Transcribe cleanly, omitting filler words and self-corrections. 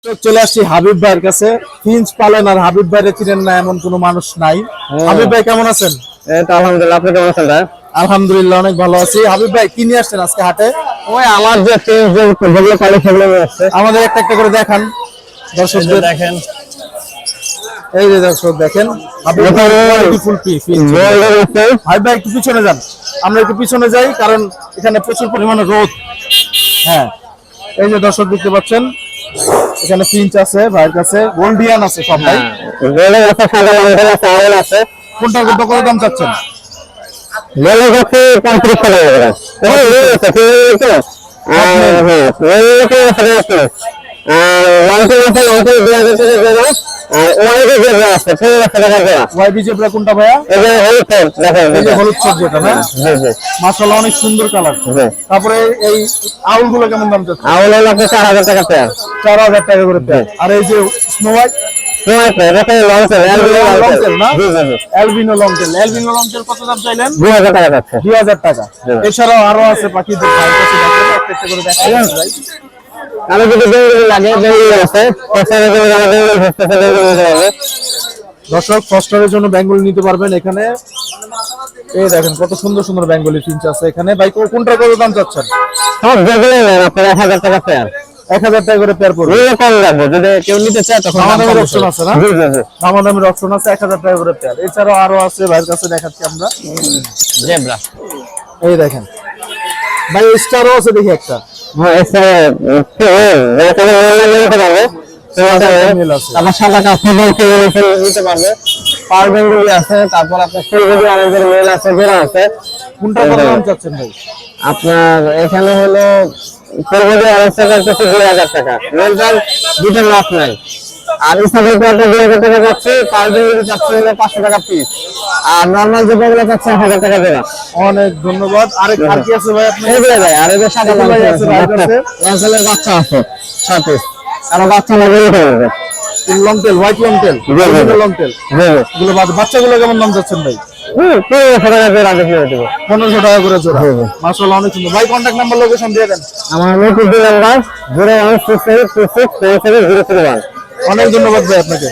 তো চলে আসছি হাবিব ভাইয়ের কাছে। ফিঞ্চ পালেন আর হাবিব ভাইরে চিনেন না এমন কোনো মানুষ নাই। হাবিব ভাই কেমন আছেন? এই তো আলহামদুলিল্লাহ, আপনি কেমন আছেন ভাই? আলহামদুলিল্লাহ অনেক ভালো আছি। হাবিব ভাই কি নিয়ে আসছেন আজকে হাটে? ওই আমার যে যেগুলো কালেকশন আছে আমাদের একটা একটা করে দেখান দর্শকদের। দেখেন, এই যে দর্শক দেখেন হাবিব ভাই বিউটিফুল পিস। হাবিব ভাই একটু পিছনে যান, আমরা একটু পিছনে যাই কারণ এখানে প্রচুর পরিমাণে রোদ। হ্যাঁ, এই যে দর্শক দেখতে পাচ্ছেন এখানে ফিঞ্চ আছে ভাইয়ের কাছে, গোল্ডিয়ান আছে সব ভাই। আছে কোনটা কত করে দাম চাচ্ছেন? লেলে গেছে 35 টাকা। ওয়াইবি জেব্রা কোনটা ভাইয়া? এই যে হলুদ সবজি এটা না? মাশাআল্লাহ অনেক সুন্দর কালার। তারপরে এই আউল গুলো কেমন দাম চাচ্ছেন? আউল হলো 4000 টাকা পেয়ার। 4000 টাকা করে পেয়ার। আর এই যে snow white albino longtail, albino longtail কত দাম চাইলেন? 2000 টাকা যাচ্ছে। 2000 টাকা। এছাড়াও আরো আছে পাখিদের ভাইয়ের কাছে দেখেন, একটা একটা করে দেখাই ভাই। আমি যদি বেঙ্গলি লাগে বেঙ্গলি আছে, দর্শক ফস্টারের জন্য বেঙ্গলি নিতে পারবেন এখানে। এই দেখেন কত সুন্দর সুন্দর বেঙ্গলি ফিঞ্চ আছে এখানে। ভাই কোনটা কত দাম চাচ্ছেন? সব বেঙ্গলি নেন আপনার 1000 টাকা পেয়ার। 1000 টাকা করে পেয়ার পড়বে। কম লাগবে, যদি কেউ নিতে চায় তখন দামাদামের অপশন আছে না? দামাদামের অপশন আছে, 1000 টাকা করে পেয়ার। এছাড়াও আরো আছে ভাইয়ের কাছে দেখাচ্ছি আমরা। জেব্রা এই দেখেন ভাই স্টারও আছে দেখি একটা। আমার সাদা নিতে পারবে, পার বেঙ্গলি আছে, তারপর আপনার ফুলগুলি অনেকদের মেল আছে, বেড়া আছে। কোনটা কত দাম চাচ্ছেন ভাই? আপনার এখানে হলো ফুলগুলি অনেকটা করতেছে 2000 টাকা, মেলটার দুটো লাভ নাই। আর ইসলামের একটা 2000 টাকা যাচ্ছে, পার বেঙ্গলি যাচ্ছে হলো 500 টাকা পিস, আর নর্মাল যে বেগুলো যাচ্ছে 1000 টাকা দেওয়া। অনেক ধন্যবাদ। আর কি আছে ভাই আপনার? ভাই আর এদের সাথে লাঞ্চেলের বাচ্চা আছে সাথে, আর বাচ্চা লাগবে লংটেল, হোয়াইট লংটেল, লংটেল এগুলো বাচ্চাগুলো কেমন দাম যাচ্ছেন ভাই? 1500 টাকা করে জোড়া। মাশাআল্লাহ অনেক সুন্দর ভাই। কন্টাক্ট নাম্বার লোকেশন দিয়ে দেন। আমার নাম্বার 01676677031। অনেক ধন্যবাদ ভাই আপনাকে।